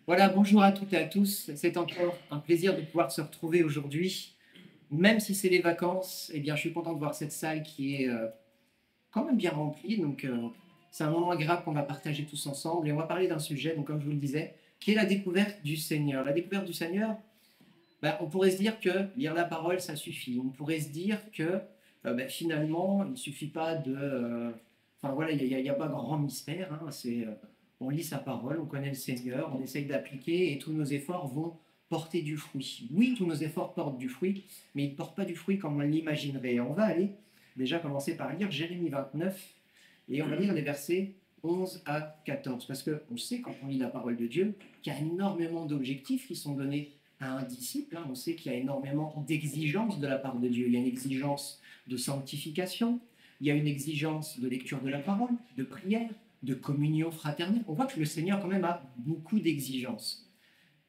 Voilà, bonjour à toutes et à tous. C'est encore un plaisir de pouvoir se retrouver aujourd'hui. Même si c'est les vacances, eh bien, je suis content de voir cette salle qui est quand même bien remplie. Donc, c'est un moment agréable qu'on va partager tous ensemble. Et on va parler d'un sujet, donc, comme je vous le disais, qui est la découverte du Seigneur. La découverte du Seigneur, ben, on pourrait se dire que lire la parole, ça suffit. On pourrait se dire que ben, finalement, il ne suffit pas de... Enfin voilà, il n'y a pas grand mystère. Hein. On lit sa parole, on connaît le Seigneur, on essaye d'appliquer et tous nos efforts vont porter du fruit. Oui, tous nos efforts portent du fruit, mais ils ne portent pas du fruit comme on l'imaginerait. On va aller déjà commencer par lire Jérémie 29 et on va lire les versets 11 à 14. Parce qu'on sait, quand on lit la parole de Dieu, qu'il y a énormément d'objectifs qui sont donnés à un disciple. Hein. On sait qu'il y a énormément d'exigences de la part de Dieu. Il y a une exigence de sanctification, il y a une exigence de lecture de la parole, de prière, de communion fraternelle. On voit que le Seigneur quand même a beaucoup d'exigences.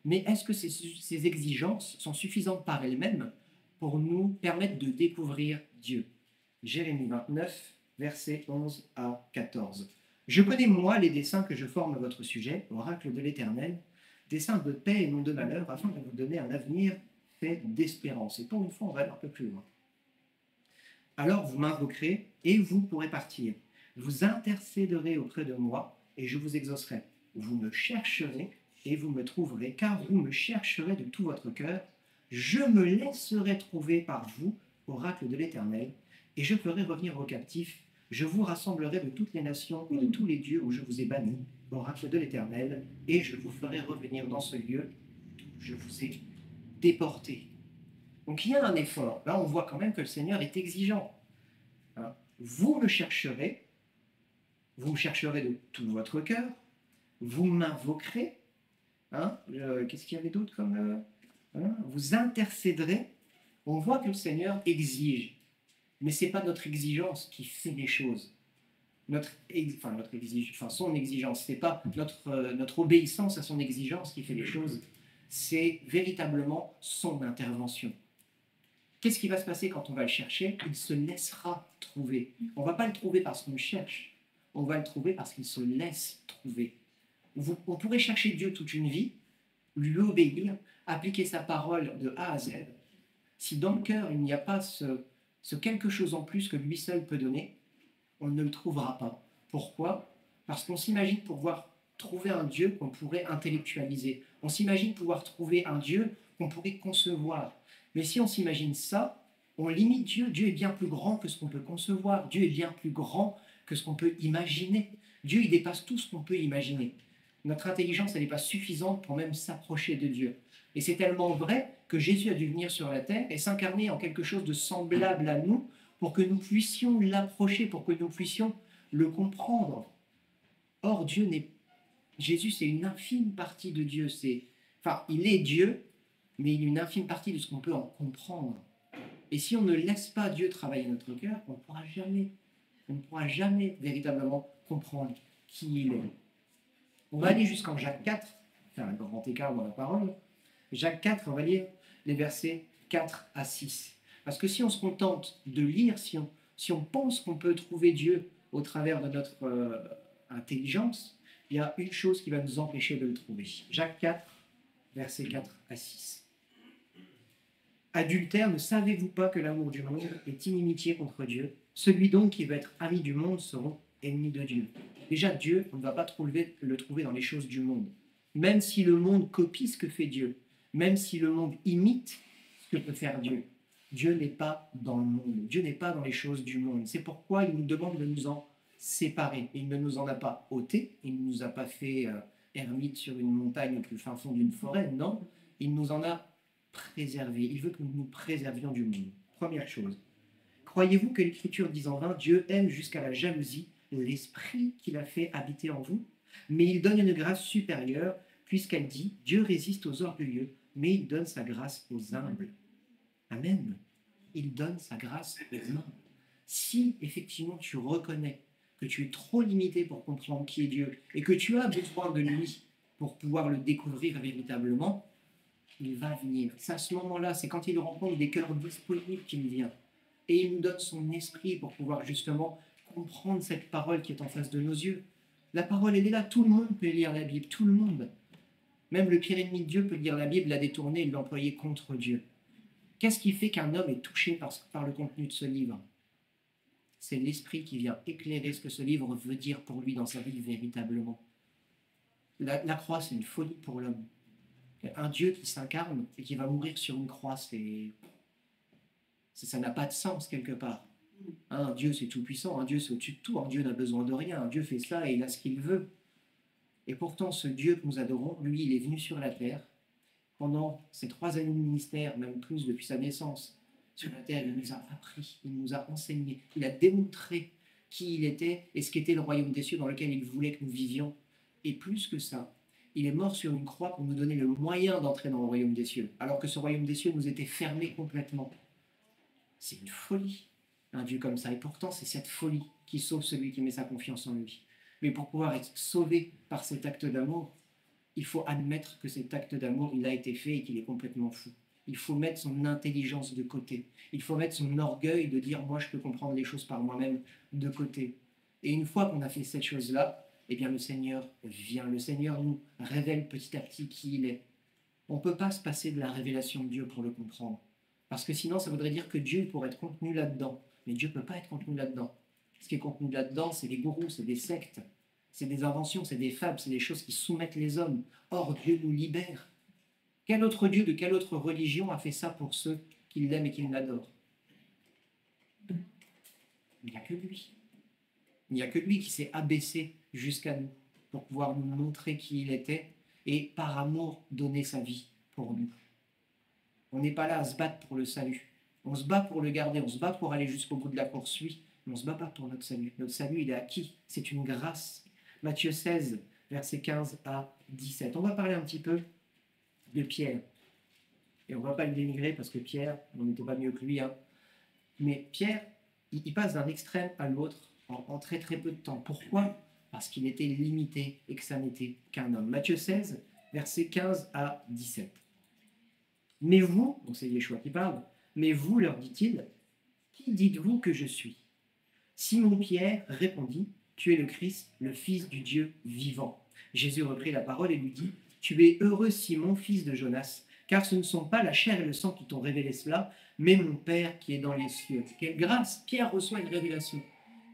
Mais est-ce que ces exigences sont suffisantes par elles-mêmes pour nous permettre de découvrir Dieu? Jérémie 29, versets 11 à 14. Je connais, moi, les desseins que je forme à votre sujet, oracle de l'Éternel, desseins de paix et non de malheur, afin de vous donner un avenir fait d'espérance. Et pour une fois, on va aller un peu plus loin. Alors vous m'invoquerez et vous pourrez partir. Vous intercéderez auprès de moi et je vous exaucerai. Vous me chercherez et vous me trouverez, car vous me chercherez de tout votre cœur. Je me laisserai trouver par vous, oracle de l'Éternel, et je ferai revenir vos captifs. Je vous rassemblerai de toutes les nations et de tous les dieux où je vous ai bannis, oracle de l'Éternel, et je vous ferai revenir dans ce lieu d'où je vous ai déporté. Donc il y a un effort. Là, on voit quand même que le Seigneur est exigeant. Hein. Vous me chercherez de tout votre cœur, vous m'invoquerez. Hein, qu'est-ce qu'il y avait d'autre comme... hein, vous intercéderez. On voit que le Seigneur exige. Mais ce n'est pas notre exigence qui fait les choses. Son exigence, ce n'est pas notre obéissance à son exigence qui fait les choses. C'est véritablement son intervention. Qu'est-ce qui va se passer quand on va le chercher? Il se laissera trouver. On ne va pas le trouver parce qu'on le cherche. On va le trouver parce qu'il se laisse trouver. On pourrait chercher Dieu toute une vie, lui obéir, appliquer sa parole de A à Z. Si dans le cœur, il n'y a pas ce quelque chose en plus que lui seul peut donner, on ne le trouvera pas. Pourquoi? Parce qu'on s'imagine pouvoir trouver un Dieu qu'on pourrait intellectualiser. On s'imagine pouvoir trouver un Dieu qu'on pourrait concevoir. Mais si on s'imagine ça, on limite Dieu. Dieu est bien plus grand que ce qu'on peut concevoir. Dieu est bien plus grand que ce qu'on peut imaginer. Dieu, il dépasse tout ce qu'on peut imaginer. Notre intelligence, elle n'est pas suffisante pour même s'approcher de Dieu. Et c'est tellement vrai que Jésus a dû venir sur la terre et s'incarner en quelque chose de semblable à nous pour que nous puissions l'approcher, pour que nous puissions le comprendre. Or, Jésus, c'est une infime partie de Dieu. Il est Dieu, mais il est une infime partie de ce qu'on peut en comprendre. Et si on ne laisse pas Dieu travailler notre cœur, on ne pourra jamais véritablement comprendre qui il est. On va aller jusqu'en Jacques 4, faire un grand écart dans la parole. Jacques 4, on va lire les versets 4 à 6. Parce que si on se contente de lire, si on pense qu'on peut trouver Dieu au travers de notre intelligence, il y a une chose qui va nous empêcher de le trouver. Jacques 4, versets 4 à 6. Adultère, ne savez-vous pas que l'amour du monde est inimitié contre Dieu? Celui donc qui veut être ami du monde sera ennemi de Dieu. Déjà, Dieu, on ne va pas le trouver dans les choses du monde. Même si le monde copie ce que fait Dieu, même si le monde imite ce que peut faire Dieu, Dieu n'est pas dans le monde. Dieu n'est pas dans les choses du monde. C'est pourquoi il nous demande de nous en séparer. Il ne nous en a pas ôté, il ne nous a pas fait ermite sur une montagne au plus fin fond d'une forêt, non. Il nous en a préservé. Il veut que nous nous préservions du monde. Première chose. Croyez-vous que l'Écriture dit en vain, Dieu aime jusqu'à la jalousie l'esprit qu'il a fait habiter en vous? Mais il donne une grâce supérieure, puisqu'elle dit, Dieu résiste aux orgueilleux, mais il donne sa grâce aux humbles. Amen. Il donne sa grâce aux humbles. Si effectivement tu reconnais que tu es trop limité pour comprendre qui est Dieu et que tu as besoin de lui pour pouvoir le découvrir véritablement, il va venir. C'est à ce moment-là, c'est quand il rencontre des cœurs disponibles qu'il vient. Et il nous donne son esprit pour pouvoir justement comprendre cette parole qui est en face de nos yeux. La parole, elle est là, tout le monde peut lire la Bible, tout le monde. Même le pire ennemi de Dieu peut lire la Bible, la détourner et l'employer contre Dieu. Qu'est-ce qui fait qu'un homme est touché par le contenu de ce livre? C'est l'Esprit qui vient éclairer ce que ce livre veut dire pour lui dans sa vie véritablement. La croix, c'est une folie pour l'homme. Un Dieu qui s'incarne et qui va mourir sur une croix, ça n'a pas de sens quelque part. Un Dieu, c'est tout puissant, un Dieu, c'est au-dessus de tout, un Dieu n'a besoin de rien, un Dieu fait ça et il a ce qu'il veut. Et pourtant, ce Dieu que nous adorons, lui, il est venu sur la terre. Pendant ces 3 années de ministère, même plus depuis sa naissance, sur la terre, il nous a appris, il nous a enseigné, il a démontré qui il était et ce qu'était le royaume des cieux dans lequel il voulait que nous vivions. Et plus que ça, il est mort sur une croix pour nous donner le moyen d'entrer dans le royaume des cieux, alors que ce royaume des cieux nous était fermé complètement. C'est une folie, un Dieu comme ça. Et pourtant, c'est cette folie qui sauve celui qui met sa confiance en lui. Mais pour pouvoir être sauvé par cet acte d'amour, il faut admettre que cet acte d'amour, il a été fait et qu'il est complètement fou. Il faut mettre son intelligence de côté. Il faut mettre son orgueil de dire « moi, je peux comprendre les choses par moi-même » de côté. Et une fois qu'on a fait cette chose-là, eh bien le Seigneur vient. Le Seigneur nous révèle petit à petit qui il est. On ne peut pas se passer de la révélation de Dieu pour le comprendre. Parce que sinon, ça voudrait dire que Dieu pourrait être contenu là-dedans. Mais Dieu ne peut pas être contenu là-dedans. Ce qui est contenu là-dedans, c'est des gourous, c'est des sectes, c'est des inventions, c'est des fables, c'est des choses qui soumettent les hommes. Or, Dieu nous libère. Quel autre Dieu de quelle autre religion a fait ça pour ceux qui l'aiment et qui l'adorent? Il n'y a que lui. Il n'y a que lui qui s'est abaissé jusqu'à nous pour pouvoir nous montrer qui il était et par amour donner sa vie pour nous. On n'est pas là à se battre pour le salut. On se bat pour le garder, on se bat pour aller jusqu'au bout de la poursuite, mais on ne se bat pas pour notre salut. Notre salut, il est acquis. C'est une grâce. Matthieu 16, versets 15 à 17. On va parler un petit peu de Pierre. Et on ne va pas le dénigrer parce que Pierre, on n'était pas mieux que lui. Hein. Mais Pierre, il passe d'un extrême à l'autre en très très peu de temps. Pourquoi? Parce qu'il était limité et que ça n'était qu'un homme. Matthieu 16, versets 15 à 17. Mais vous, donc c'est Yeshua qui parle, mais vous, leur dit-il, qui dites-vous que je suis? Simon-Pierre répondit, tu es le Christ, le Fils du Dieu vivant. Jésus reprit la parole et lui dit, tu es heureux Simon, fils de Jonas, car ce ne sont pas la chair et le sang qui t'ont révélé cela, mais mon Père qui est dans les cieux. Quelle grâce! Pierre reçoit une révélation.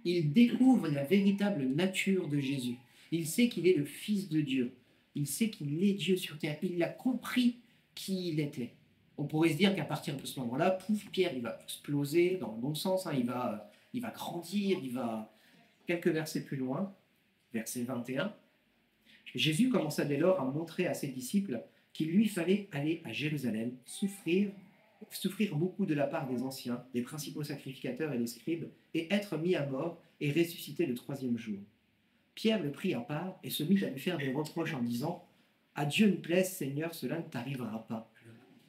Il découvre la véritable nature de Jésus. Il sait qu'il est le Fils de Dieu. Il sait qu'il est Dieu sur terre. Il a compris qui il était. On pourrait se dire qu'à partir de ce moment-là, pouf, Pierre, il va exploser dans le bon sens, hein, il va grandir, il va... Quelques versets plus loin, verset 21, Jésus commença dès lors à montrer à ses disciples qu'il lui fallait aller à Jérusalem, souffrir beaucoup de la part des anciens, des principaux sacrificateurs et des scribes, et être mis à mort et ressusciter le 3e jour. Pierre le prit à part et se mit à lui faire des reproches en disant « À Dieu ne plaise, Seigneur, cela ne t'arrivera pas. »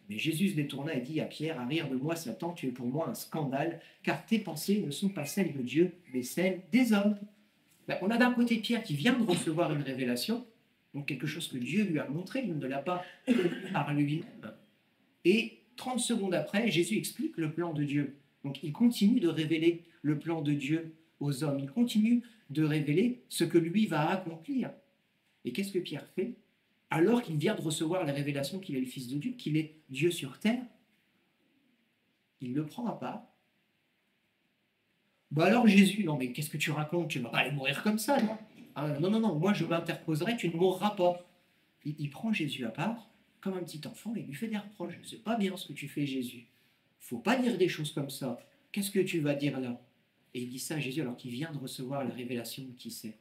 Mais Jésus se détourna et dit à Pierre « À rire de moi, Satan, tu es pour moi un scandale, car tes pensées ne sont pas celles de Dieu, mais celles des hommes. » On a d'un côté Pierre qui vient de recevoir une révélation, donc quelque chose que Dieu lui a montré, il ne l'a pas par lui-même. Et 30 secondes après, Jésus explique le plan de Dieu. Donc il continue de révéler le plan de Dieu aux hommes. Il continue de révéler ce que lui va accomplir. Et qu'est-ce que Pierre fait? Alors qu'il vient de recevoir la révélation qu'il est le Fils de Dieu, qu'il est Dieu sur terre, il le prend à part. Bah alors Jésus, non mais qu'est-ce que tu racontes? Tu ne vas pas aller mourir comme ça, non? Ah, non, non, non, moi je m'interposerai, tu ne mourras pas. Il prend Jésus à part, comme un petit enfant, et il lui fait des reproches. C'est pas bien ce que tu fais, Jésus. Faut pas dire des choses comme ça. Qu'est-ce que tu vas dire là? Et il dit ça à Jésus alors qu'il vient de recevoir la révélation de qui c'est.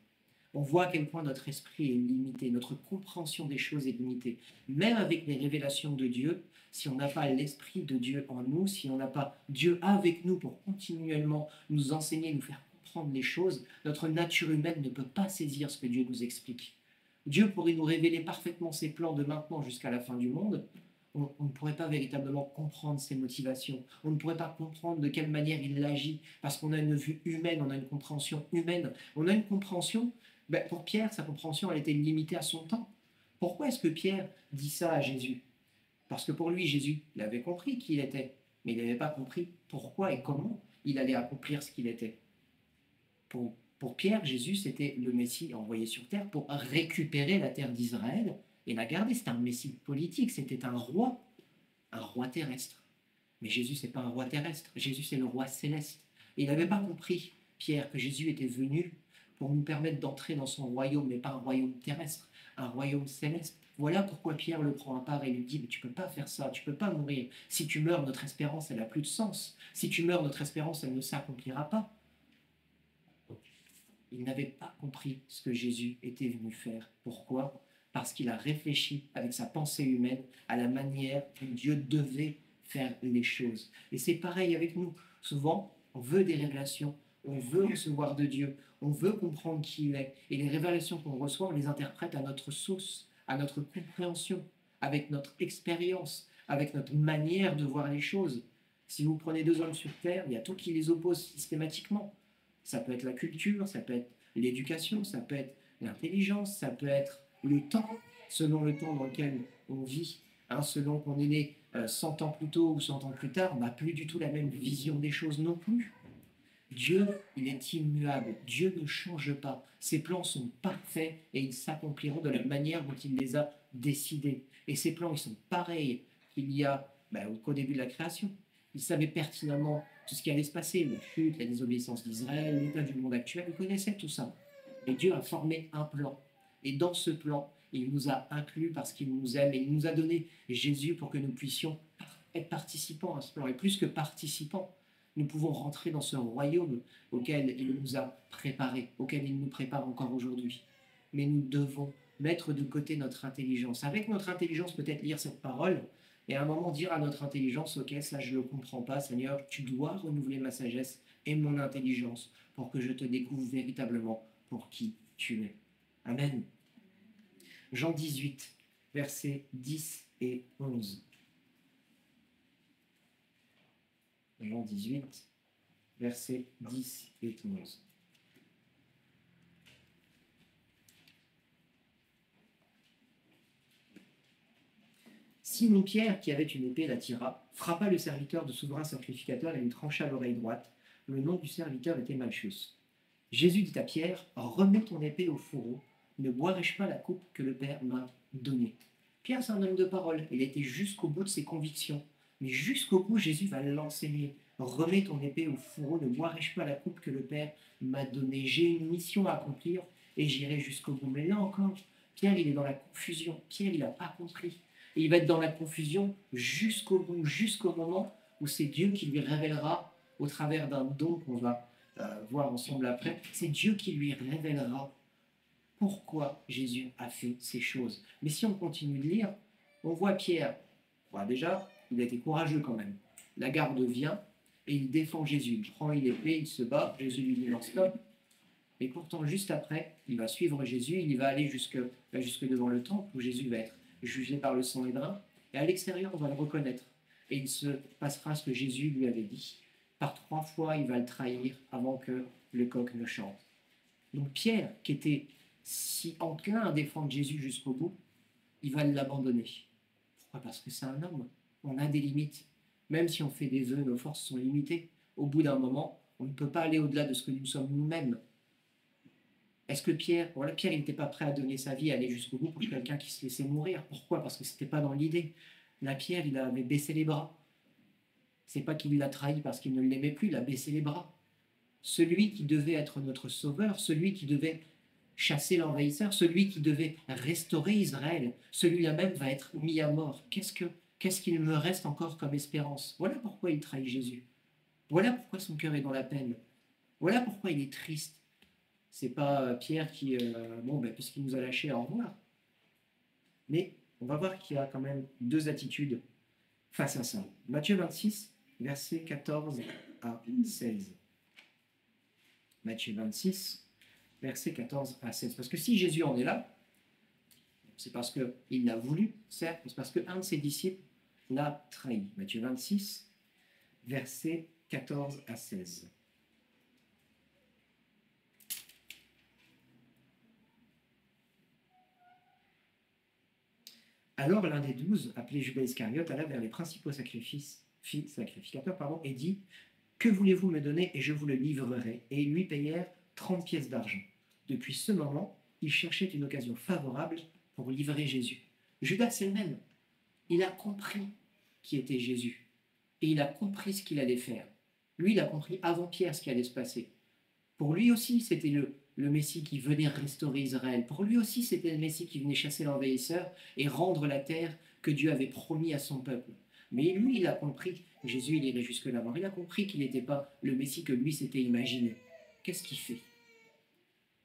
On voit à quel point notre esprit est limité, notre compréhension des choses est limitée. Même avec les révélations de Dieu, si on n'a pas l'esprit de Dieu en nous, si on n'a pas Dieu avec nous pour continuellement nous enseigner, nous faire comprendre les choses, notre nature humaine ne peut pas saisir ce que Dieu nous explique. Dieu pourrait nous révéler parfaitement ses plans de maintenant jusqu'à la fin du monde. On ne pourrait pas véritablement comprendre ses motivations. On ne pourrait pas comprendre de quelle manière il agit, parce qu'on a une vue humaine, on a une compréhension humaine. On a une compréhension, pour Pierre, sa compréhension, elle était limitée à son temps. Pourquoi est-ce que Pierre dit ça à Jésus? Parce que pour lui, Jésus, il avait compris qui il était, mais il n'avait pas compris pourquoi et comment il allait accomplir ce qu'il était. Pour Pierre, Jésus, c'était le Messie envoyé sur terre pour récupérer la terre d'Israël et l'a gardé. C'était un messie politique, c'était un roi terrestre. Mais Jésus, c'est pas un roi terrestre. Jésus, c'est le roi céleste. Et il n'avait pas compris, Pierre, que Jésus était venu pour nous permettre d'entrer dans son royaume, mais pas un royaume terrestre, un royaume céleste. Voilà pourquoi Pierre le prend à part et lui dit, mais tu peux pas faire ça, tu peux pas mourir. Si tu meurs, notre espérance, elle n'a plus de sens. Si tu meurs, notre espérance, elle ne s'accomplira pas. Il n'avait pas compris ce que Jésus était venu faire. Pourquoi? Parce qu'il a réfléchi avec sa pensée humaine à la manière dont Dieu devait faire les choses. Et c'est pareil avec nous. Souvent, on veut des révélations, on veut recevoir de Dieu, on veut comprendre qui il est. Et les révélations qu'on reçoit, on les interprète à notre sauce, à notre compréhension, avec notre expérience, avec notre manière de voir les choses. Si vous prenez deux hommes sur Terre, il y a tout qui les oppose systématiquement. Ça peut être la culture, ça peut être l'éducation, ça peut être l'intelligence, ça peut être le temps, selon le temps dans lequel on vit. Hein, selon qu'on est né 100 ans plus tôt ou 100 ans plus tard, on n'a plus du tout la même vision des choses non plus. Dieu, il est immuable. Dieu ne change pas. Ses plans sont parfaits et ils s'accompliront de la manière dont il les a décidés. Et ces plans, ils sont pareils qu'il y a qu'au début de la création. Il savait pertinemment tout ce qui allait se passer, la chute, la désobéissance d'Israël, l'état du monde actuel, il connaissait tout ça. Et Dieu a formé un plan. Et dans ce plan, il nous a inclus parce qu'il nous aime et il nous a donné Jésus pour que nous puissions être participants à ce plan. Et plus que participants, nous pouvons rentrer dans ce royaume auquel il nous a préparés, auquel il nous prépare encore aujourd'hui. Mais nous devons mettre de côté notre intelligence. Avec notre intelligence, peut-être lire cette parole, et à un moment dire à notre intelligence, ok, ça je ne le comprends pas, Seigneur, tu dois renouveler ma sagesse et mon intelligence pour que je te découvre véritablement pour qui tu es. Amen. Jean 18, versets 10 et 11. Jean 18, versets 10 et 11. Simon-Pierre, qui avait une épée, la tira, frappa le serviteur du souverain sacrificateur et lui trancha l'oreille droite. Le nom du serviteur était Malchus. Jésus dit à Pierre, remets ton épée au fourreau, ne boirai-je pas la coupe que le Père m'a donnée? Pierre, c'est un homme de parole, il était jusqu'au bout de ses convictions. Mais jusqu'au bout, Jésus va l'enseigner. Remets ton épée au fourreau, ne boirai-je pas la coupe que le Père m'a donnée? J'ai une mission à accomplir et j'irai jusqu'au bout. Mais là encore, Pierre, il est dans la confusion. Pierre, il n'a pas compris. Et il va être dans la confusion jusqu'au bout, jusqu'au moment où c'est Dieu qui lui révélera, au travers d'un don qu'on va voir ensemble après, c'est Dieu qui lui révélera pourquoi Jésus a fait ces choses. Mais si on continue de lire, on voit Pierre, déjà, il a été courageux quand même. La garde vient et il défend Jésus. Il prend l'épée, il se bat, Jésus lui dit non, stop. Et pourtant, juste après, il va suivre Jésus, il va aller jusque devant le temple où Jésus va être jugé par le Sanhédrin. Et à l'extérieur, on va le reconnaître. Et il se passera ce que Jésus lui avait dit. Par 3 fois, il va le trahir avant que le coq ne chante. Donc Pierre, qui était si enclin à défendre Jésus jusqu'au bout, il va l'abandonner. Pourquoi? Parce que c'est un homme. On a des limites. Même si on fait des vœux, nos forces sont limitées. Au bout d'un moment, on ne peut pas aller au-delà de ce que nous sommes nous-mêmes. Est-ce que Pierre, Pierre, il n'était pas prêt à donner sa vie, à aller jusqu'au bout pour quelqu'un qui se laissait mourir? Pourquoi? Parce que ce n'était pas dans l'idée. Là, Pierre, il avait baissé les bras. C'est pas qu'il l'a trahi parce qu'il ne l'aimait plus, il a baissé les bras. Celui qui devait être notre sauveur, celui qui devait chasser l'envahisseur, celui qui devait restaurer Israël, celui-là même va être mis à mort. Qu'est-ce qu'il me reste encore comme espérance? Voilà pourquoi il trahit Jésus. Voilà pourquoi son cœur est dans la peine. Voilà pourquoi il est triste. C'est pas Pierre qui, puisqu'il nous a lâchés, au revoir. Mais on va voir qu'il y a quand même 2 attitudes face à ça. Matthieu 26, versets 14 à 16. Matthieu 26, versets 14 à 16. Parce que si Jésus en est là, c'est parce qu'il l'a voulu, certes, mais c'est parce qu'un de ses disciples l'a trahi. Matthieu 26, versets 14 à 16. Alors l'un des 12, appelé Judas Iscariote, alla vers les principaux sacrificateurs et dit, que voulez-vous me donner et je vous le livrerai? Et ils lui payèrent 30 pièces d'argent. Depuis ce moment, il cherchait une occasion favorable pour livrer Jésus. Judas, c'est le même. Il a compris qui était Jésus. Et il a compris ce qu'il allait faire. Lui, il a compris avant Pierre ce qui allait se passer. Pour lui aussi, c'était le Messie qui venait restaurer Israël. Pour lui aussi, c'était le Messie qui venait chasser l'envahisseur et rendre la terre que Dieu avait promis à son peuple. Mais lui, il a compris, Jésus, il irait jusque la mort, il a compris qu'il n'était pas le Messie que lui s'était imaginé. Qu'est-ce qu'il fait?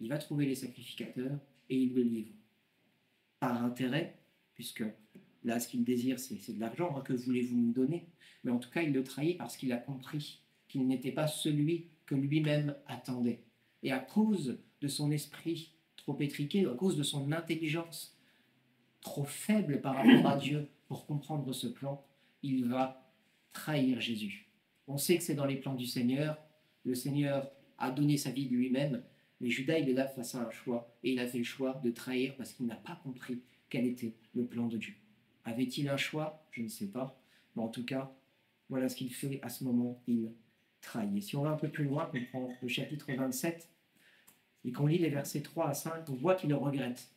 Il va trouver les sacrificateurs et il le livre. Par intérêt, puisque là, ce qu'il désire, c'est de l'argent, hein, que voulez-vous me donner? Mais en tout cas, il le trahit parce qu'il a compris qu'il n'était pas celui que lui-même attendait. Et à cause de son esprit trop étriqué, à cause de son intelligence trop faible par rapport à Dieu pour comprendre ce plan, il va trahir Jésus. On sait que c'est dans les plans du Seigneur. Le Seigneur a donné sa vie de lui-même, mais Judas, il est là face à un choix, et il a fait le choix de trahir parce qu'il n'a pas compris quel était le plan de Dieu. Avait-il un choix? Je ne sais pas. Mais en tout cas, voilà ce qu'il fait à ce moment, il trahit. Et si on va un peu plus loin, qu'on prend le chapitre 27, et qu'on lit les versets 3 à 5, on voit qu'il le regrette.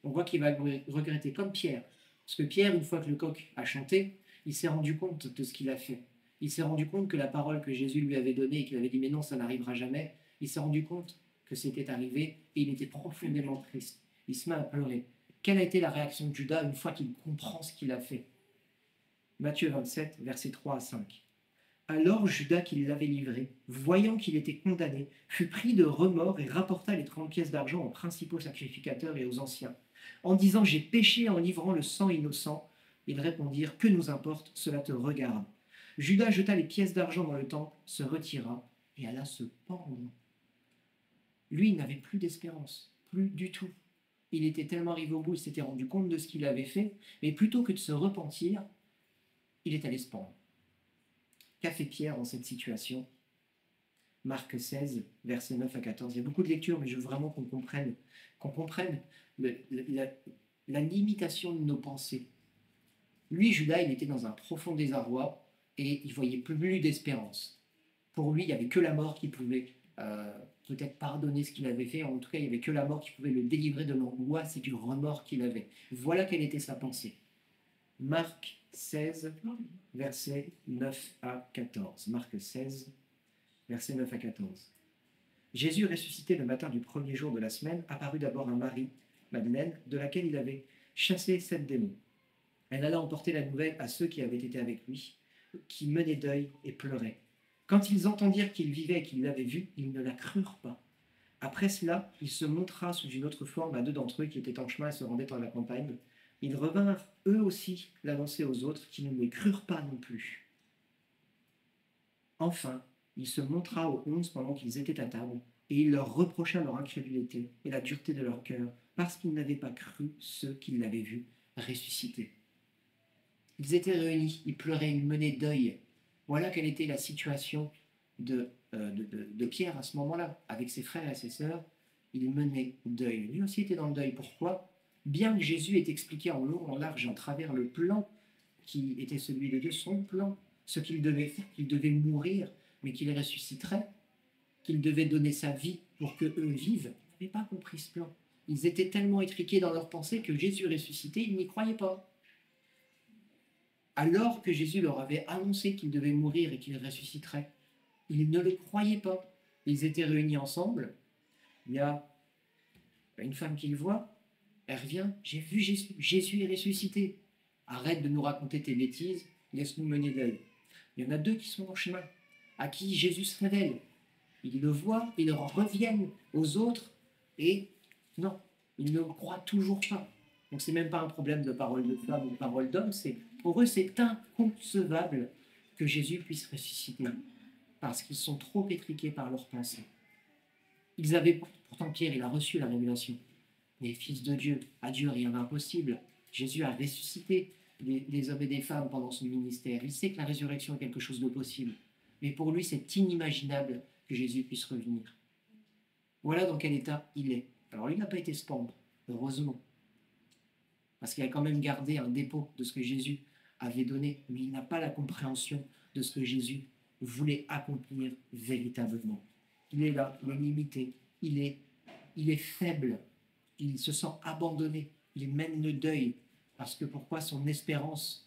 On voit qu'il va regretter comme Pierre. Parce que Pierre, une fois que le coq a chanté, il s'est rendu compte de ce qu'il a fait. Il s'est rendu compte que la parole que Jésus lui avait donnée et qu'il avait dit mais non, ça n'arrivera jamais, il s'est rendu compte que c'était arrivé et il était profondément triste. Il se met à pleurer. Quelle a été la réaction de Judas une fois qu'il comprend ce qu'il a fait? Matthieu 27, versets 3 à 5. Alors Judas qui l'avait livré, voyant qu'il était condamné, fut pris de remords et rapporta les 30 pièces d'argent aux principaux sacrificateurs et aux anciens. En disant « J'ai péché en livrant le sang innocent », ils répondirent « Que nous importe, cela te regarde. » Judas jeta les pièces d'argent dans le temple, se retira et alla se pendre. Lui, il n'avait plus d'espérance, plus du tout. Il était tellement arrivé au bout, il s'était rendu compte de ce qu'il avait fait, mais plutôt que de se repentir, il est allé se pendre. Qu'a fait Pierre dans cette situation? Marc 16, versets 9 à 14. Il y a beaucoup de lectures, mais je veux vraiment qu'on comprenne la limitation de nos pensées. Lui, Judas, il était dans un profond désarroi et il voyait plus d'espérance. Pour lui, il n'y avait que la mort qui pouvait peut-être pardonner ce qu'il avait fait. En tout cas, il n'y avait que la mort qui pouvait le délivrer de l'angoisse et du remords qu'il avait. Voilà quelle était sa pensée. Marc 16, versets 9 à 14. Marc 16, versets 9 à 14. Jésus, ressuscité le matin du premier jour de la semaine, apparut d'abord à Marie, Madeleine, de laquelle il avait chassé 7 démons. Elle alla emporter la nouvelle à ceux qui avaient été avec lui, qui menaient deuil et pleuraient. Quand ils entendirent qu'il vivait et qu'ils l'avaient vu, ils ne la crurent pas. Après cela, il se montra sous une autre forme à 2 d'entre eux qui étaient en chemin et se rendaient à la campagne. Ils revinrent eux aussi l'annoncer aux autres qui ne les crurent pas non plus. Enfin, il se montra aux 11 pendant qu'ils étaient à table, et il leur reprocha leur incrédulité et la dureté de leur cœur, parce qu'ils n'avaient pas cru ceux qui l'avaient vu ressusciter. Ils étaient réunis, ils pleuraient, ils menaient deuil. Voilà quelle était la situation de Pierre à ce moment-là, avec ses frères et ses sœurs. Il menait deuil. Lui aussi était dans le deuil. Pourquoi? Bien que Jésus ait expliqué en long, en large et en travers le plan qui était celui de Dieu, son plan, ce qu'il devait faire, qu'il devait mourir, mais qu'il ressusciterait, qu'il devait donner sa vie pour qu'eux vivent, ils n'avaient pas compris ce plan. Ils étaient tellement étriqués dans leur pensée que Jésus ressuscité, ils n'y croyaient pas. Alors que Jésus leur avait annoncé qu'il devait mourir et qu'il ressusciterait, ils ne le croyaient pas. Ils étaient réunis ensemble. Il y a une femme qui le voit, elle revient, j'ai vu Jésus, Jésus est ressuscité. Arrête de nous raconter tes bêtises, laisse-nous mener deuil. Il y en a 2 qui sont en chemin, à qui Jésus se révèle. Ils le voient, ils leur reviennent aux autres, et non, ils ne croient toujours pas. Donc c'est même pas un problème de parole de femme ou de parole d'homme, pour eux c'est inconcevable que Jésus puisse ressusciter, parce qu'ils sont trop étriqués par leurs pensées. Ils avaient, pourtant Pierre, il a reçu la révélation. Les fils de Dieu, à Dieu rien d'impossible. Jésus a ressuscité des hommes et des femmes pendant son ministère. Il sait que la résurrection est quelque chose de possible. Mais pour lui, c'est inimaginable que Jésus puisse revenir. Voilà dans quel état il est. Alors lui, il n'a pas été se pendre, heureusement. Parce qu'il a quand même gardé un dépôt de ce que Jésus avait donné. Mais il n'a pas la compréhension de ce que Jésus voulait accomplir véritablement. Il est là, il est limité, il est faible, il se sent abandonné, il mène le deuil. Parce que pourquoi son espérance,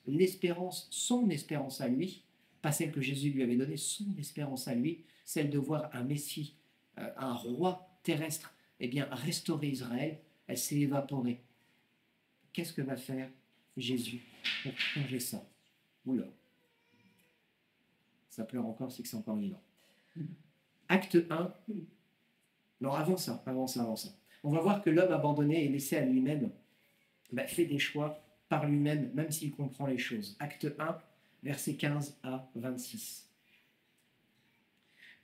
son espérance à lui, pas celle que Jésus lui avait donnée, son espérance à lui, celle de voir un Messie, un roi terrestre, eh bien, restaurer Israël, elle s'est évaporée. Qu'est-ce que va faire Jésus pour changer ça? Oula, ça pleure encore, c'est que c'est encore vivant. Acte 1. Non, avant ça. On va voir que l'homme abandonné et laissé à lui-même fait des choix par lui-même, même s'il comprend les choses. Acte 1, versets 15 à 26.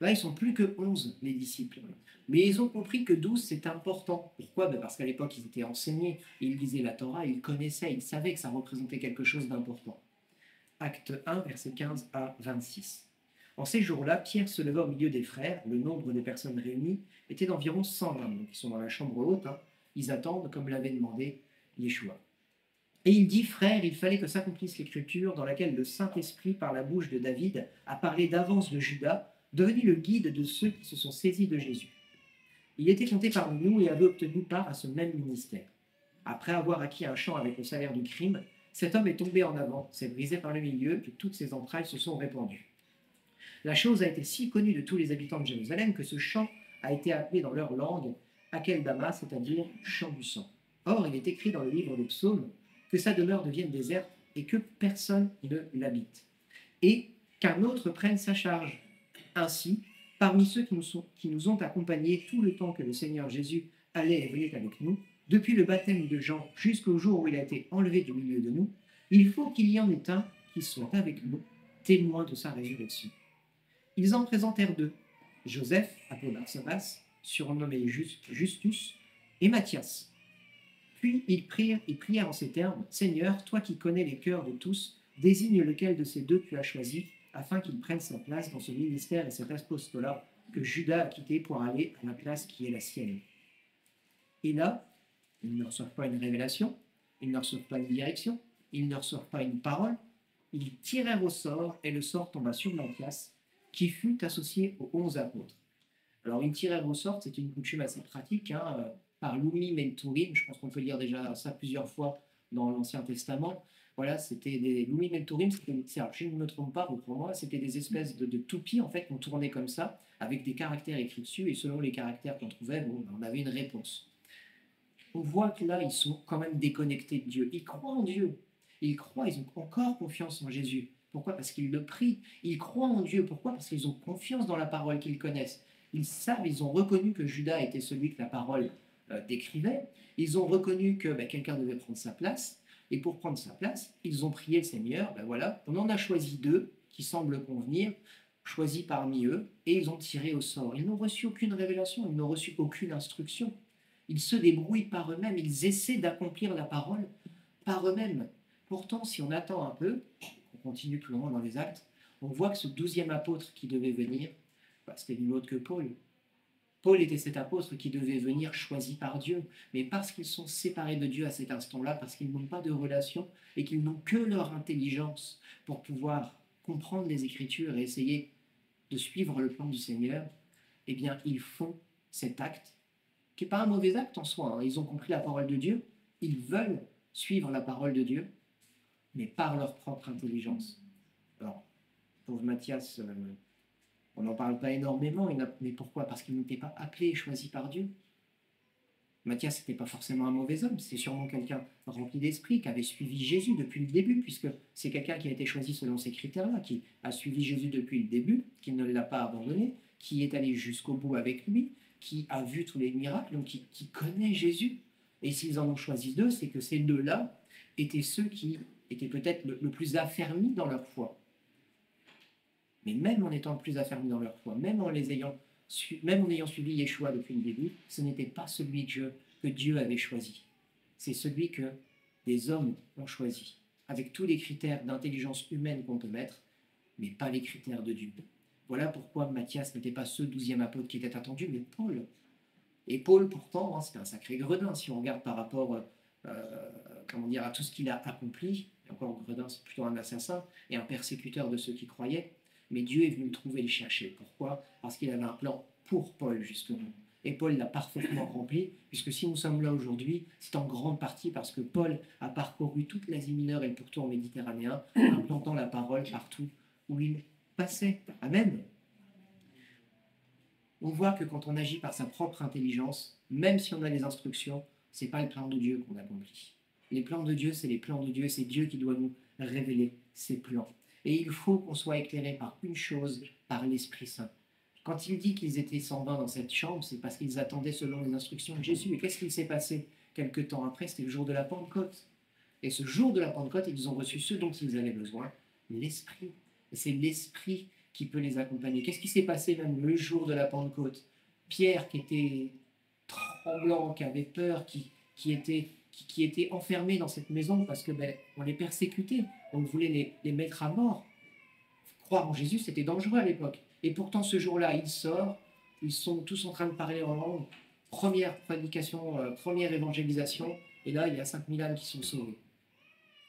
Là, ils sont plus que 11, les disciples. Mais ils ont compris que 12, c'est important. Pourquoi? Parce qu'à l'époque, ils étaient enseignés, ils lisaient la Torah, ils connaissaient, ils savaient que ça représentait quelque chose d'important. Acte 1, versets 15 à 26. En ces jours-là, Pierre se leva au milieu des frères. Le nombre des personnes réunies était d'environ 120. Donc, ils sont dans la chambre haute. Ils attendent, comme l'avait demandé Yeshua. Et il dit, frères, il fallait que s'accomplisse l'écriture dans laquelle le Saint-Esprit, par la bouche de David, a parlé d'avance de Judas, devenu le guide de ceux qui se sont saisis de Jésus. Il était compté parmi nous et avait obtenu part à ce même ministère. Après avoir acquis un champ avec le salaire du crime, cet homme est tombé en avant, s'est brisé par le milieu, et toutes ses entrailles se sont répandues. La chose a été si connue de tous les habitants de Jérusalem que ce champ a été appelé dans leur langue Akeldama, c'est-à-dire champ du sang. Or, il est écrit dans le livre des psaumes que sa demeure devienne déserte et que personne ne l'habite, et qu'un autre prenne sa charge. Ainsi, parmi ceux qui nous ont accompagnés tout le temps que le Seigneur Jésus allait et venait avec nous, depuis le baptême de Jean jusqu'au jour où il a été enlevé du milieu de nous, il faut qu'il y en ait un qui soit avec nous, témoin de sa résurrection. Ils en présentèrent deux, Joseph, appelé Barsabas, surnommé Justus, et Matthias. Puis ils prièrent en ces termes, « Seigneur, toi qui connais les cœurs de tous, désigne lequel de ces deux tu as choisi, afin qu'il prenne sa place dans ce ministère et cet apostolat que Judas a quitté pour aller à la place qui est la sienne. » Et là, ils ne reçoivent pas une révélation, ils ne reçoivent pas une direction, ils ne reçoivent pas une parole, ils tirèrent au sort et le sort tomba sur Matthias, qui fut associé aux 11 apôtres. Alors, une tirèrent au sort, c'est une coutume assez pratique, par Lumi Menturim, je pense qu'on peut lire déjà ça plusieurs fois dans l'Ancien Testament. Voilà, c'était des Lumi Menturim, alors, je ne me trompe pas, pour moi, c'était des espèces de toupies, en fait, qu'on tournait comme ça, avec des caractères écrits dessus, et selon les caractères qu'on trouvait, on avait une réponse. On voit que là, ils sont quand même déconnectés de Dieu. Ils croient en Dieu. Ils croient, ils ont encore confiance en Jésus. Pourquoi? Parce qu'ils le prient. Ils croient en Dieu. Pourquoi? Parce qu'ils ont confiance dans la parole qu'ils connaissent. Ils savent, ils ont reconnu que Judas était celui que la parole décrivait. Ils ont reconnu que quelqu'un devait prendre sa place. Et pour prendre sa place, ils ont prié le Seigneur. Voilà, on en a choisi deux qui semblent convenir, choisis parmi eux, et ils ont tiré au sort. Ils n'ont reçu aucune révélation, ils n'ont reçu aucune instruction. Ils se débrouillent par eux-mêmes, ils essaient d'accomplir la parole par eux-mêmes. Pourtant, si on attend un peu, on continue plus loin dans les actes, on voit que ce 12e apôtre qui devait venir, c'était nul autre que Paul. Paul était cet apôtre qui devait venir choisi par Dieu, mais parce qu'ils sont séparés de Dieu à cet instant-là, parce qu'ils n'ont pas de relation et qu'ils n'ont que leur intelligence pour pouvoir comprendre les Écritures et essayer de suivre le plan du Seigneur, eh bien, ils font cet acte qui n'est pas un mauvais acte en soi. Ils ont compris la parole de Dieu, ils veulent suivre la parole de Dieu, mais par leur propre intelligence. Alors, pauvre Matthias, on n'en parle pas énormément, mais pourquoi? Parce qu'il n'était pas appelé et choisi par Dieu. Matthias n'était pas forcément un mauvais homme, c'est sûrement quelqu'un rempli d'esprit, qui avait suivi Jésus depuis le début, puisque c'est quelqu'un qui a été choisi selon ces critères-là, qui a suivi Jésus depuis le début, qui ne l'a pas abandonné, qui est allé jusqu'au bout avec lui, qui a vu tous les miracles, donc qui connaît Jésus. Et s'ils en ont choisi deux, c'est que ces deux-là étaient ceux qui étaient peut-être le plus affermis dans leur foi. Mais même en étant le plus affermis dans leur foi, même en ayant suivi Yeshua depuis le début, ce n'était pas celui que Dieu avait choisi. C'est celui que des hommes ont choisi, avec tous les critères d'intelligence humaine qu'on peut mettre, mais pas les critères de Dieu. Voilà pourquoi Matthias n'était pas ce 12e apôtre qui était attendu, mais Paul. Et Paul, pourtant, c'était un sacré gredin, si on regarde par rapport à tout ce qu'il a accompli. Et encore, gredin, c'est plutôt un assassin et un persécuteur de ceux qui croyaient. Mais Dieu est venu le trouver et le chercher. Pourquoi? Parce qu'il avait un plan pour Paul, justement. Et Paul l'a parfaitement rempli, puisque si nous sommes là aujourd'hui, c'est en grande partie parce que Paul a parcouru toute l'Asie mineure et le pourtour méditerranéen, implantant la parole partout où il passait. Amen. On voit que quand on agit par sa propre intelligence, même si on a les instructions, ce n'est pas le plan de Dieu qu'on accomplit. Les plans de Dieu, c'est les plans de Dieu, c'est Dieu qui doit nous révéler ses plans. Et il faut qu'on soit éclairé par une chose, par l'Esprit Saint. Quand il dit qu'ils étaient 120 dans cette chambre, c'est parce qu'ils attendaient selon les instructions de Jésus. Et qu'est-ce qui s'est passé quelque temps après? C'était le jour de la Pentecôte. Et ce jour de la Pentecôte, ils ont reçu ce dont ils avaient besoin, l'Esprit. Et c'est l'Esprit qui peut les accompagner. Qu'est-ce qui s'est passé même le jour de la Pentecôte? Pierre, qui était tremblant, qui avait peur, qui était enfermé dans cette maison parce que on les persécutait, on voulait les mettre à mort. Croire en Jésus, c'était dangereux à l'époque. Et pourtant, ce jour-là, il sort, ils sont tous en train de parler en langue, première prédication, première évangélisation, et là, il y a 5000 âmes qui sont sauvées.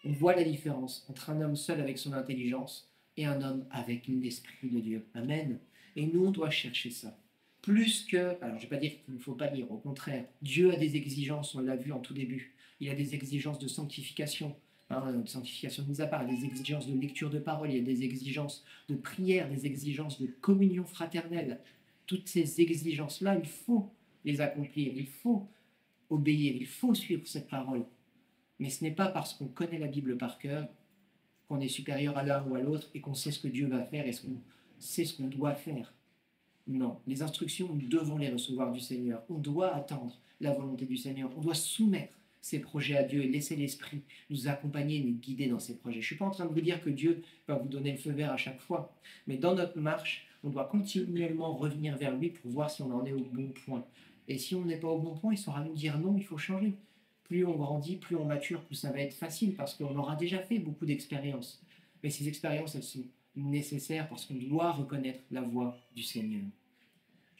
On voit la différence entre un homme seul avec son intelligence et un homme avec l'Esprit de Dieu. Amen. Et nous, on doit chercher ça. Plus que, alors je ne vais pas dire qu'il ne faut pas lire, au contraire, Dieu a des exigences, on l'a vu en tout début. Il a des exigences de sanctification, de sanctification mise à part, des exigences de lecture de parole, il y a des exigences de prière, des exigences de communion fraternelle. Toutes ces exigences-là, il faut les accomplir, il faut obéir, il faut suivre cette parole. Mais ce n'est pas parce qu'on connaît la Bible par cœur qu'on est supérieur à l'un ou à l'autre et qu'on sait ce que Dieu va faire et qu'on sait ce qu'on doit faire. Non, les instructions, nous devons les recevoir du Seigneur. On doit attendre la volonté du Seigneur. On doit soumettre ses projets à Dieu et laisser l'Esprit nous accompagner et nous guider dans ses projets. Je ne suis pas en train de vous dire que Dieu va vous donner le feu vert à chaque fois, mais dans notre marche, on doit continuellement revenir vers lui pour voir si on en est au bon point. Et si on n'est pas au bon point, il saura nous dire non, il faut changer. Plus on grandit, plus on mature, plus ça va être facile parce qu'on aura déjà fait beaucoup d'expériences. Mais ces expériences, elles sont nécessaires parce qu'on doit reconnaître la voix du Seigneur.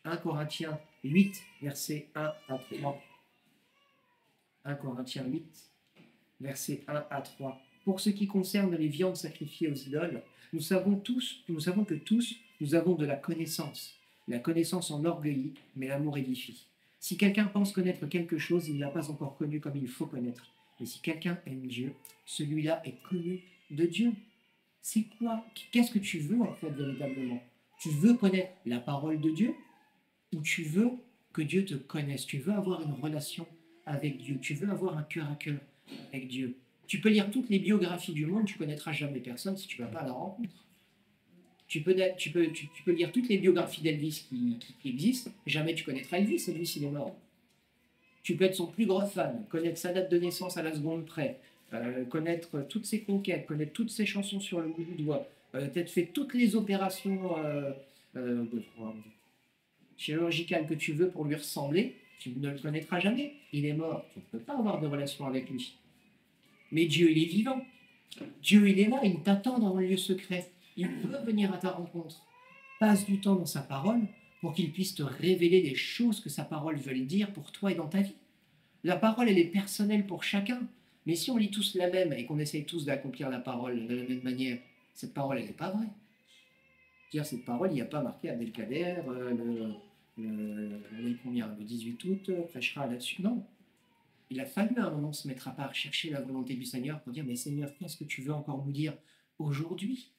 1 Corinthiens 8, versets 1 à 3. 1 Corinthiens 8, versets 1 à 3. Pour ce qui concerne les viandes sacrifiées aux idoles, nous savons que tous, nous avons de la connaissance. La connaissance enorgueillit, mais l'amour édifie. Si quelqu'un pense connaître quelque chose, il ne l'a pas encore connu comme il faut connaître. Mais si quelqu'un aime Dieu, celui-là est connu de Dieu. C'est quoi? Qu'est-ce que tu veux en fait véritablement? Tu veux connaître la parole de Dieu ou tu veux que Dieu te connaisse? Tu veux avoir une relation avec Dieu? Tu veux avoir un cœur à cœur avec Dieu? Tu peux lire toutes les biographies du monde, tu ne connaîtras jamais personne si tu ne vas pas à la rencontre. Tu peux lire toutes les biographies d'Elvis qui existent, jamais tu connaîtras Elvis, Elvis il est mort. Tu peux être son plus grand fan, connaître sa date de naissance à la seconde près, connaître toutes ses conquêtes, connaître toutes ses chansons sur le bout du doigt, peut-être fait toutes les opérations chirurgicales que tu veux pour lui ressembler, tu ne le connaîtras jamais. Il est mort, tu ne peux pas avoir de relation avec lui. Mais Dieu, il est vivant. Dieu, il est là, il t'attend dans le lieu secret. Il veut venir à ta rencontre. Passe du temps dans sa parole pour qu'il puisse te révéler les choses que sa parole veut dire pour toi et dans ta vie. La parole, elle est personnelle pour chacun. Mais si on lit tous la même et qu'on essaye tous d'accomplir la parole de la même manière, cette parole, elle n'est pas vraie. C'est-à-dire, cette parole, il n'y a pas marqué Abdelkader, le 18 août, prêchera là-dessus. Non. Il a fallu à un moment se mettre à part, chercher la volonté du Seigneur pour dire, mais Seigneur, qu'est-ce que tu veux encore nous dire aujourd'hui?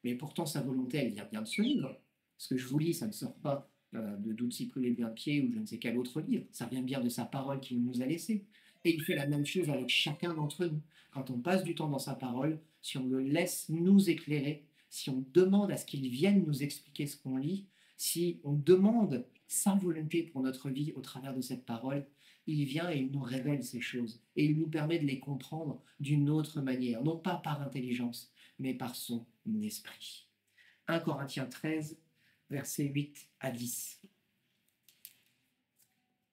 Mais pourtant, sa volonté, elle vient bien de ce livre. Ce que je vous lis, ça ne sort pas de D'Où brûler bien pied ou je ne sais quel autre livre. Ça vient bien de sa parole qu'il nous a laissée. Et il fait la même chose avec chacun d'entre nous. Quand on passe du temps dans sa parole, si on le laisse nous éclairer, si on demande à ce qu'il vienne nous expliquer ce qu'on lit, si on demande sa volonté pour notre vie au travers de cette parole, il vient et il nous révèle ces choses. Et il nous permet de les comprendre d'une autre manière, non pas par intelligence, mais par son esprit. 1 Corinthiens 13, versets 8 à 10.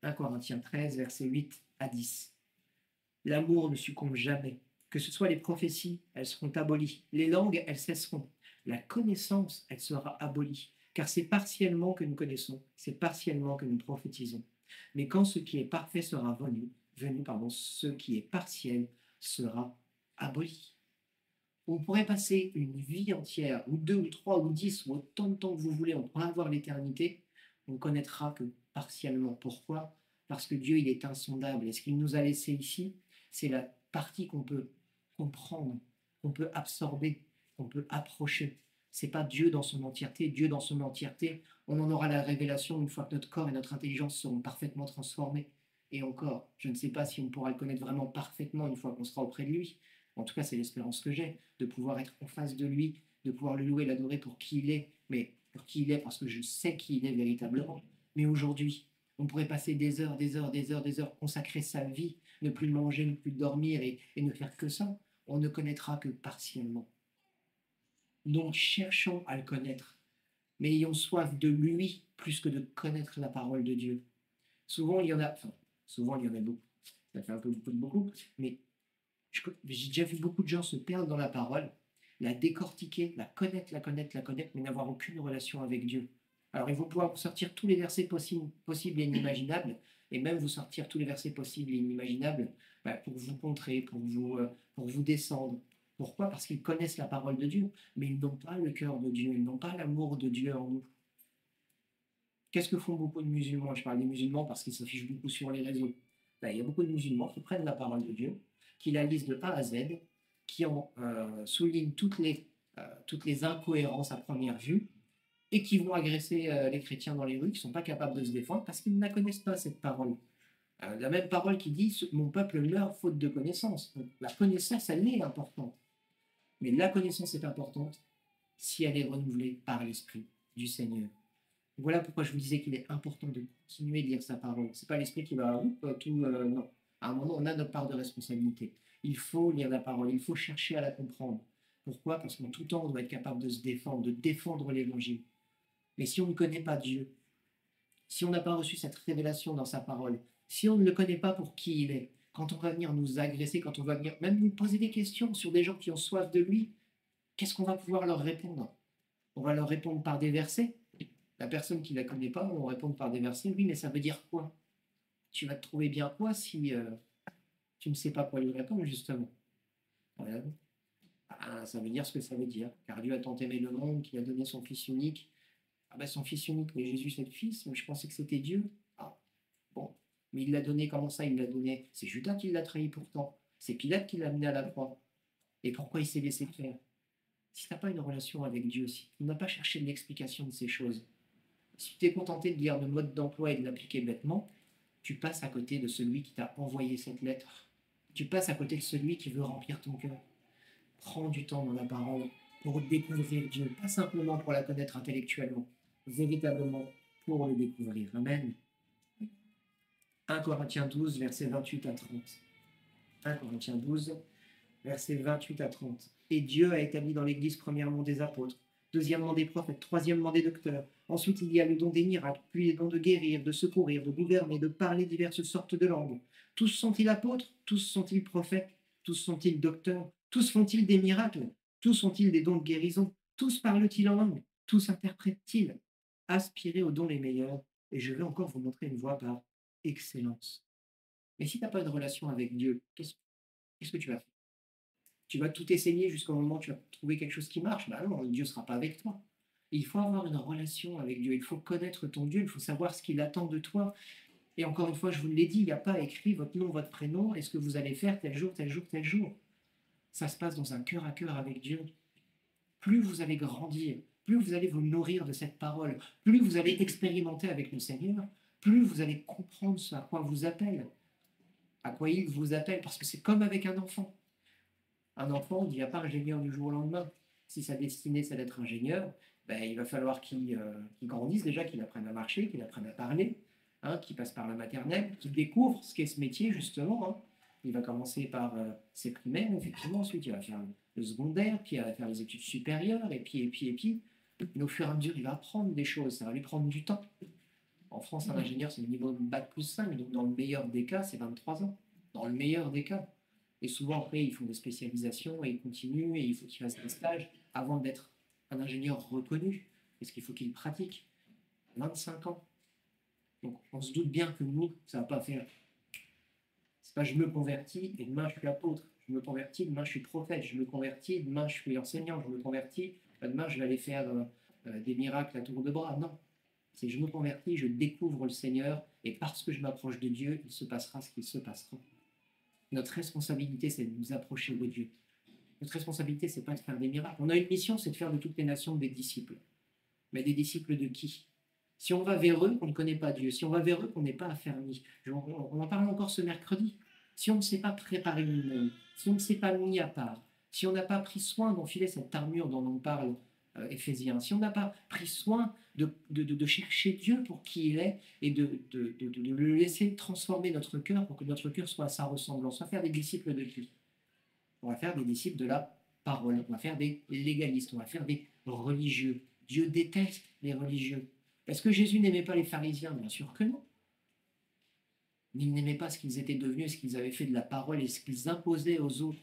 1 Corinthiens 13, versets 8 à 10. L'amour ne succombe jamais. Que ce soit les prophéties, elles seront abolies. Les langues, elles cesseront. La connaissance, elle sera abolie. Car c'est partiellement que nous connaissons, c'est partiellement que nous prophétisons. Mais quand ce qui est parfait sera venu, ce qui est partiel sera aboli. On pourrait passer une vie entière, ou 2, ou 3, ou 10, ou autant de temps que vous voulez, on pourrait avoir l'éternité, On ne connaîtra que partiellement. Pourquoi? Parce que Dieu, il est insondable. Et ce qu'il nous a laissé ici, c'est la partie qu'on peut comprendre, qu'on peut absorber, qu'on peut approcher. C'est pas Dieu dans son entièreté. Dieu dans son entièreté, on en aura la révélation une fois que notre corps et notre intelligence seront parfaitement transformés. Et encore, je ne sais pas si on pourra le connaître vraiment parfaitement une fois qu'on sera auprès de lui. En tout cas, c'est l'espérance que j'ai, de pouvoir être en face de lui, de pouvoir le louer, l'adorer pour qui il est, mais pour qui il est parce que je sais qui il est véritablement. Mais aujourd'hui, on pourrait passer des heures, des heures, des heures, des heures, consacrer sa vie, ne plus manger, ne plus dormir et ne faire que ça. On ne connaîtra que partiellement. Donc cherchons à le connaître, mais ayons soif de lui plus que de connaître la parole de Dieu. Souvent, il y en a, enfin, souvent, il y en a beaucoup. Ça fait un peu beaucoup de beaucoup, mais j'ai déjà vu beaucoup de gens se perdre dans la parole, la décortiquer, la connaître, la connaître, la connaître, mais n'avoir aucune relation avec Dieu. Alors, ils vont pouvoir vous sortir tous les versets possibles et inimaginables, et même vous sortir tous les versets possibles et inimaginables pour vous contrer, pour vous descendre. Pourquoi? Parce qu'ils connaissent la parole de Dieu, mais ils n'ont pas le cœur de Dieu, ils n'ont pas l'amour de Dieu en nous. Qu'est-ce que font beaucoup de musulmans? Je parle des musulmans parce qu'ils s'affichent beaucoup sur les réseaux. Il y a beaucoup de musulmans qui prennent la parole de Dieu, qui la lisent de A à Z, qui en soulignent toutes les incohérences à première vue, et qui vont agresser les chrétiens dans les rues, qui ne sont pas capables de se défendre parce qu'ils ne la connaissent pas, cette parole. La même parole qui dit « Mon peuple meurt faute de connaissance ». Donc, la connaissance, elle est importante. Mais la connaissance est importante si elle est renouvelée par l'Esprit du Seigneur. Voilà pourquoi je vous disais qu'il est important de continuer de lire sa parole. Ce n'est pas l'Esprit qui va non. À un moment, on a notre part de responsabilité. Il faut lire la parole, il faut chercher à la comprendre. Pourquoi? Parce qu'en tout temps, on doit être capable de se défendre, de défendre l'Évangile. Mais si on ne connaît pas Dieu, si on n'a pas reçu cette révélation dans sa parole, si on ne le connaît pas pour qui il est, quand on va venir nous agresser, quand on va venir même nous poser des questions sur des gens qui ont soif de lui, qu'est-ce qu'on va pouvoir leur répondre? On va leur répondre par des versets. La personne qui ne la connaît pas, on va répondre par des versets. Oui, mais ça veut dire quoi? Tu vas te trouver bien quoi si tu ne sais pas quoi lui répondre, justement? Voilà. Ça veut dire ce que ça veut dire. Car Dieu a tant aimé le monde qu'il a donné son Fils unique. Ah ben son Fils unique, mais Jésus c'est le Fils, mais je pensais que c'était Dieu. Ah, bon. Mais il l'a donné, comment ça il l'a donné? C'est Judas qui l'a trahi pourtant. C'est Pilate qui l'a amené à la croix. Et pourquoi il s'est laissé faire? Si tu n'as pas une relation avec Dieu, si tu n'as pas cherché l'explication de ces choses, si tu t'es contenté de lire le mode d'emploi et de l'appliquer bêtement, tu passes à côté de celui qui t'a envoyé cette lettre. Tu passes à côté de celui qui veut remplir ton cœur. Prends du temps dans la parole pour découvrir Dieu, pas simplement pour la connaître intellectuellement, véritablement pour le découvrir. Amen. 1 Corinthiens 12, versets 28 à 30. 1 Corinthiens 12, versets 28 à 30. Et Dieu a établi dans l'Église premièrement des apôtres, deuxièmement des prophètes, troisièmement des docteurs. Ensuite, il y a le don des miracles, puis les dons de guérir, de secourir, de gouverner, de parler diverses sortes de langues. Tous sont-ils apôtres? Tous sont-ils prophètes? Tous sont-ils docteurs? Tous font-ils des miracles? Tous ont-ils des dons de guérison? Tous parlent-ils en langue? Tous interprètent-ils? Aspirez aux dons les meilleurs, et je vais encore vous montrer une voie par excellence. Mais si tu n'as pas de relation avec Dieu, qu'est-ce que tu vas faire? Tu vas tout essayer jusqu'au moment où tu vas trouver quelque chose qui marche. Ben non, Dieu ne sera pas avec toi. Il faut avoir une relation avec Dieu. Il faut connaître ton Dieu. Il faut savoir ce qu'il attend de toi. Et encore une fois, je vous l'ai dit, il n'y a pas écrit votre nom, votre prénom, et ce que vous allez faire tel jour, tel jour, tel jour. Ça se passe dans un cœur à cœur avec Dieu. Plus vous allez grandir, plus vous allez vous nourrir de cette parole, plus vous allez expérimenter avec le Seigneur, plus vous allez comprendre ce à quoi vous appelle, à quoi il vous appelle, parce que c'est comme avec un enfant. Un enfant ne devient pas ingénieur du jour au lendemain. Si sa destinée, c'est d'être ingénieur, il va falloir qu'il grandisse déjà, qu'il apprenne à marcher, qu'il apprenne à parler, qu'il passe par la maternelle, qu'il découvre ce qu'est ce métier, justement. Il va commencer par ses primaires, effectivement, ensuite il va faire le secondaire, puis il va faire les études supérieures, et puis. Mais au fur et à mesure, il va apprendre des choses, ça va lui prendre du temps. En France, un ingénieur, c'est le niveau de Bac+5, donc dans le meilleur des cas, c'est 23 ans. Dans le meilleur des cas. Et souvent, après, ils font des spécialisations et ils continuent et il faut qu'ils fassent des stages avant d'être un ingénieur reconnu. Parce qu'il faut qu'il pratique. 25 ans. Donc, on se doute bien que nous, ça ne va pas faire. C'est pas je me convertis et demain je suis apôtre. Je me convertis, demain je suis prophète. Je me convertis, demain je suis enseignant. Je me convertis, demain je vais aller faire des miracles à tour de bras. Non. C'est je me convertis, je découvre le Seigneur, et parce que je m'approche de Dieu, il se passera ce qu'il se passera. Notre responsabilité, c'est de nous approcher de Dieu. Notre responsabilité, c'est pas de faire des miracles. On a une mission, c'est de faire de toutes les nations des disciples. Mais des disciples de qui? Si on va vers eux, on ne connaît pas Dieu. Si on va vers eux, on n'est pas affermi. On en parle encore ce mercredi. Si on ne s'est pas préparé nous-mêmes, si on ne s'est pas mis à part, si on n'a pas pris soin d'enfiler cette armure dont on parle Éphésiens, si on n'a pas pris soin de chercher Dieu pour qui il est et de le laisser transformer notre cœur pour que notre cœur soit à sa ressemblance, on va faire des disciples de qui? On va faire des disciples de la parole, on va faire des légalistes, on va faire des religieux. Dieu déteste les religieux. Est-ce que Jésus n'aimait pas les pharisiens? Bien sûr que non. Mais il n'aimait pas ce qu'ils étaient devenus, ce qu'ils avaient fait de la parole et ce qu'ils imposaient aux autres.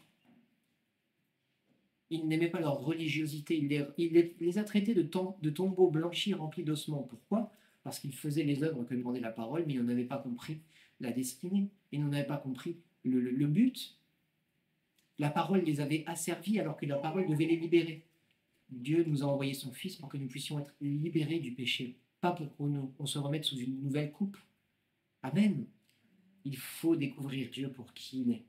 Il n'aimait pas leur religiosité. Il les a traités de tombeaux blanchis remplis d'ossements. Pourquoi? Parce qu'ils faisaient les œuvres que demandait la parole, mais ils n'en avaient pas compris la destinée. Ils n'en avaient pas compris le but. La parole les avait asservis alors que la parole devait les libérer. Dieu nous a envoyé son Fils pour que nous puissions être libérés du péché, pas pour qu'on se remette sous une nouvelle coupe. Amen. Il faut découvrir Dieu pour qui il est.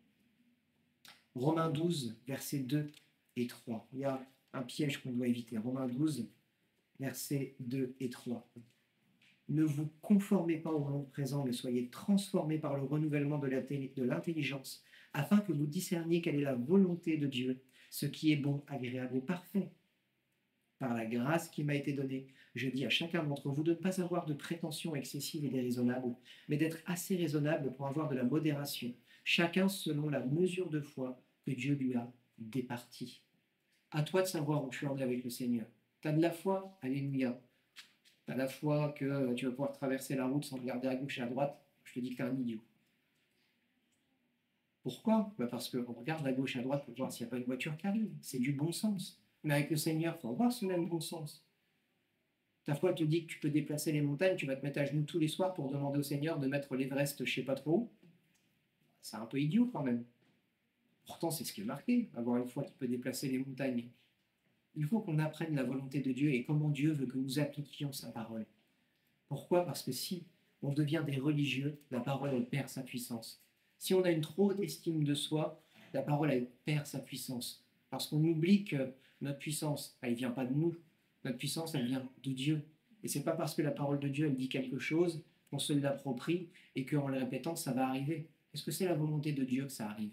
Romains 12, versets 2 et 3. Il y a un piège qu'on doit éviter. Romains 12, versets 2 et 3. Ne vous conformez pas au monde présent, mais soyez transformés par le renouvellement de l'intelligence, afin que vous discerniez quelle est la volonté de Dieu, ce qui est bon, agréable et parfait. Par la grâce qui m'a été donnée, je dis à chacun d'entre vous de ne pas avoir de prétentions excessives et déraisonnables, mais d'être assez raisonnable pour avoir de la modération, chacun selon la mesure de foi que Dieu lui a départie. À toi de savoir où tu en es avec le Seigneur. Tu as de la foi? Alléluia. Tu as la foi que tu vas pouvoir traverser la route sans regarder à gauche et à droite? Je te dis que tu es un idiot. Pourquoi? Parce qu'on regarde à gauche et à droite pour voir s'il n'y a pas une voiture qui arrive. C'est du bon sens. Mais avec le Seigneur, il faut avoir ce même bon sens. Ta foi te dit que tu peux déplacer les montagnes, tu vas te mettre à genoux tous les soirs pour demander au Seigneur de mettre l'Everest je sais pas trop où. C'est un peu idiot quand même. Pourtant, c'est ce qui est marqué, avoir une foi qui peut déplacer les montagnes. Il faut qu'on apprenne la volonté de Dieu et comment Dieu veut que nous appliquions sa parole. Pourquoi? Parce que si on devient des religieux, la parole, elle perd sa puissance. Si on a une trop haute estime de soi, la parole, elle perd sa puissance. Parce qu'on oublie que notre puissance, elle ne vient pas de nous. Notre puissance, elle vient de Dieu. Et ce n'est pas parce que la parole de Dieu, elle dit quelque chose qu'on se l'approprie et qu'en le répétant, ça va arriver. Est-ce que c'est la volonté de Dieu que ça arrive?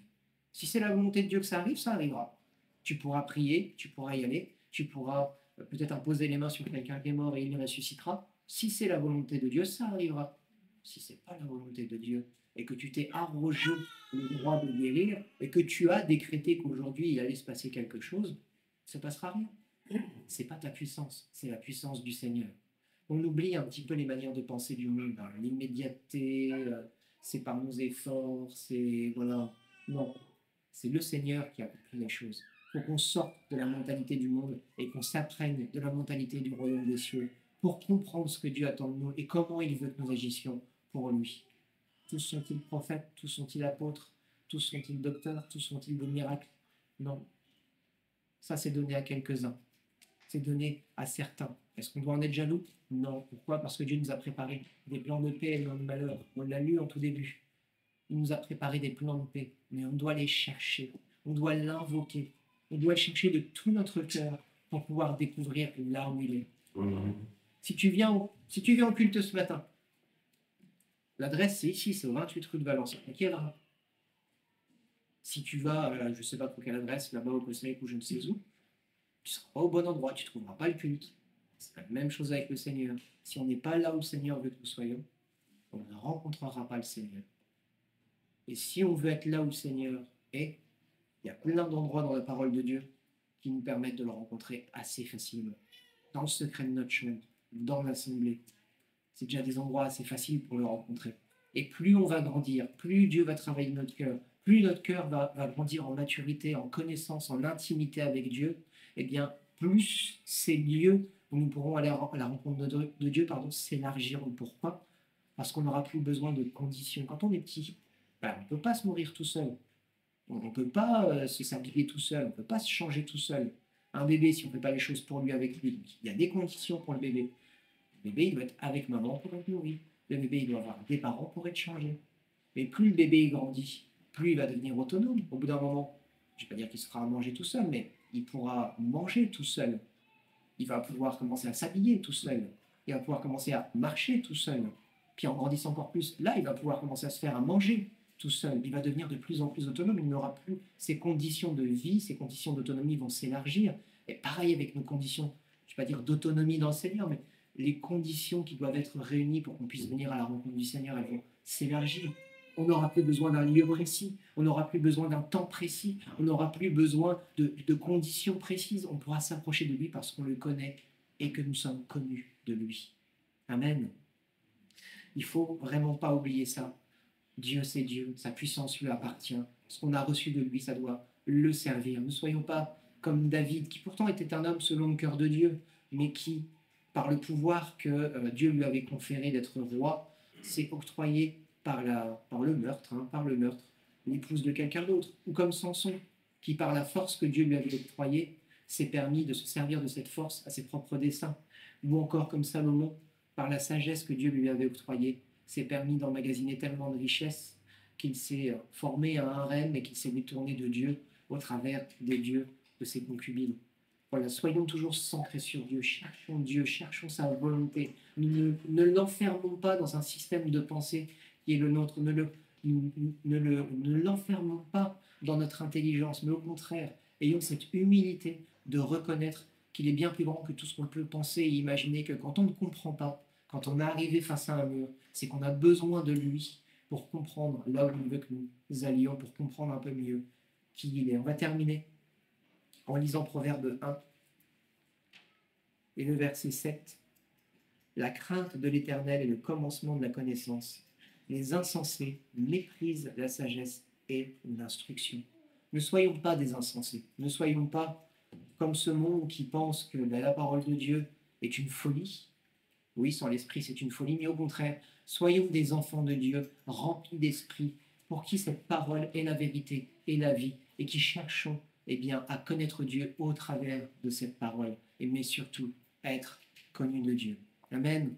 Si c'est la volonté de Dieu que ça arrive, ça arrivera. Tu pourras prier, tu pourras y aller, tu pourras peut-être imposer les mains sur quelqu'un qui est mort et il ressuscitera. Si c'est la volonté de Dieu, ça arrivera. Si ce n'est pas la volonté de Dieu et que tu t'es arrogé le droit de guérir et que tu as décrété qu'aujourd'hui il allait se passer quelque chose, ça ne passera rien. C'est pas ta puissance, c'est la puissance du Seigneur. On oublie un petit peu les manières de penser du monde, hein. L'immédiateté, c'est par nos efforts, c'est voilà. Non, c'est le Seigneur qui a compris les choses. Il faut qu'on sorte de la mentalité du monde et qu'on s'apprenne de la mentalité du royaume des cieux pour comprendre ce que Dieu attend de nous et comment il veut que nous agissions pour lui. Tous sont-ils prophètes? Tous sont-ils apôtres? Tous sont-ils docteurs? Tous sont-ils des miracles? Non. Ça, c'est donné à quelques-uns. C'est donné à certains. Est-ce qu'on doit en être jaloux? Non. Pourquoi? Parce que Dieu nous a préparé des plans de paix et non de malheur. On l'a lu en tout début. Il nous a préparé des plans de paix, mais on doit les chercher. On doit l'invoquer. On doit le chercher de tout notre cœur pour pouvoir découvrir là où il est. Si tu viens au culte ce matin, l'adresse c'est ici, c'est au 28 rue de Valence. Si tu vas, je ne sais pas pour quelle adresse, là-bas au Costa ou je ne sais où, tu ne seras pas au bon endroit, tu ne trouveras pas le culte. C'est la même chose avec le Seigneur. Si on n'est pas là où le Seigneur veut que nous soyons, on ne rencontrera pas le Seigneur. Et si on veut être là où le Seigneur est, il y a plein d'endroits dans la parole de Dieu qui nous permettent de le rencontrer assez facilement. Dans le secret de notre chambre, dans l'assemblée. C'est déjà des endroits assez faciles pour le rencontrer. Et plus on va grandir, plus Dieu va travailler notre cœur, plus notre cœur va grandir en maturité, en connaissance, en intimité avec Dieu, eh bien, plus ces lieux où nous pourrons aller à la rencontre de Dieu s'élargiront. Pourquoi? Parce qu'on n'aura plus besoin de conditions. Quand on est petit, on ne peut pas se nourrir tout seul. On ne peut pas se s'habiller tout seul. On ne peut pas se changer tout seul. Un bébé, si on ne fait pas les choses pour lui avec lui, il y a des conditions pour le bébé. Le bébé, il doit être avec maman pour être nourri. Le bébé, il doit avoir des parents pour être changé. Mais plus le bébé il grandit, plus il va devenir autonome. Au bout d'un moment, je ne vais pas dire qu'il se fera manger tout seul, mais il pourra manger tout seul. Il va pouvoir commencer à s'habiller tout seul. Il va pouvoir commencer à marcher tout seul. Puis en grandissant encore plus, là, il va pouvoir commencer à se faire à manger tout seul. Il va devenir de plus en plus autonome. Il n'aura plus ses conditions de vie, ses conditions d'autonomie vont s'élargir. Et pareil avec nos conditions, je ne vais pas dire d'autonomie dans le Seigneur, mais les conditions qui doivent être réunies pour qu'on puisse venir à la rencontre du Seigneur, elles vont s'élargir. On n'aura plus besoin d'un lieu précis, on n'aura plus besoin d'un temps précis, on n'aura plus besoin de conditions précises. On pourra s'approcher de lui parce qu'on le connaît et que nous sommes connus de lui. Amen. Il ne faut vraiment pas oublier ça. Dieu, c'est Dieu, sa puissance lui appartient. Ce qu'on a reçu de lui, ça doit le servir. Ne soyons pas comme David, qui pourtant était un homme selon le cœur de Dieu, mais qui, par le pouvoir que Dieu lui avait conféré d'être roi, s'est octroyé par le meurtre, l'épouse de quelqu'un d'autre. Ou comme Samson, qui par la force que Dieu lui avait octroyée, s'est permis de se servir de cette force à ses propres desseins. Ou encore comme Salomon, par la sagesse que Dieu lui avait octroyée, s'est permis d'emmagasiner tellement de richesses qu'il s'est formé à un rêve et qu'il s'est détourné de Dieu au travers des dieux de ses concubines. Voilà, soyons toujours centrés sur Dieu, cherchons sa volonté. Ne l'enfermons pas dans un système de pensée qui est le nôtre, ne l'enfermons pas dans notre intelligence, mais au contraire, ayons cette humilité de reconnaître qu'il est bien plus grand que tout ce qu'on peut penser et imaginer, que quand on ne comprend pas, quand on est arrivé face à un mur, c'est qu'on a besoin de lui pour comprendre là où il veut que nous allions, pour comprendre un peu mieux qui il est. On va terminer en lisant Proverbe 1 et le verset 7. La crainte de l'Éternel est le commencement de la connaissance. Les insensés méprisent la sagesse et l'instruction. Ne soyons pas des insensés. Ne soyons pas comme ce monde qui pense que la parole de Dieu est une folie. Oui, sans l'esprit, c'est une folie, mais au contraire, soyons des enfants de Dieu, remplis d'esprit, pour qui cette parole est la vérité et la vie, et qui cherchons bien, à connaître Dieu au travers de cette parole, mais surtout à être connus de Dieu. Amen.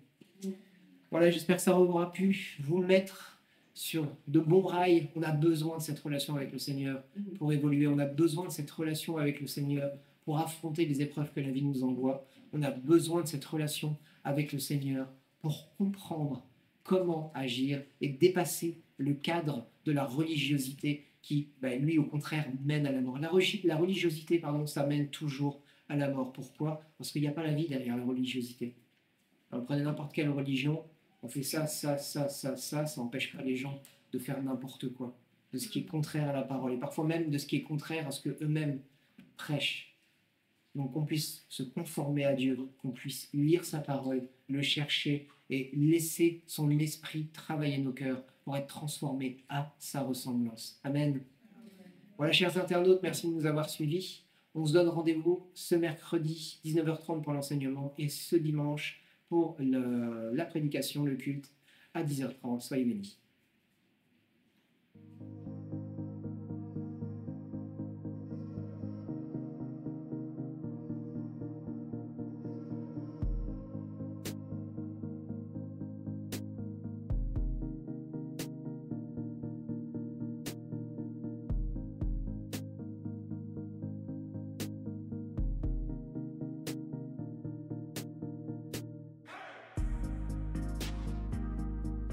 Voilà, j'espère que ça aura pu vous mettre sur de bons rails. On a besoin de cette relation avec le Seigneur pour évoluer. On a besoin de cette relation avec le Seigneur pour affronter les épreuves que la vie nous envoie. On a besoin de cette relation avec le Seigneur pour comprendre comment agir et dépasser le cadre de la religiosité qui, lui, au contraire, mène à la mort. La religiosité, ça mène toujours à la mort. Pourquoi? Parce qu'il n'y a pas la vie derrière la religiosité. Alors, prenez n'importe quelle religion, on fait ça empêche pas les gens de faire n'importe quoi, de ce qui est contraire à la parole, et parfois même de ce qui est contraire à ce qu'eux-mêmes prêchent. Donc qu'on puisse se conformer à Dieu, qu'on puisse lire sa parole, le chercher et laisser son esprit travailler nos cœurs pour être transformés à sa ressemblance. Amen. Voilà, chers internautes, merci de nous avoir suivis. On se donne rendez-vous ce mercredi 19h30 pour l'enseignement et ce dimanche pour la prédication, le culte à 10h30. Soyez bénis.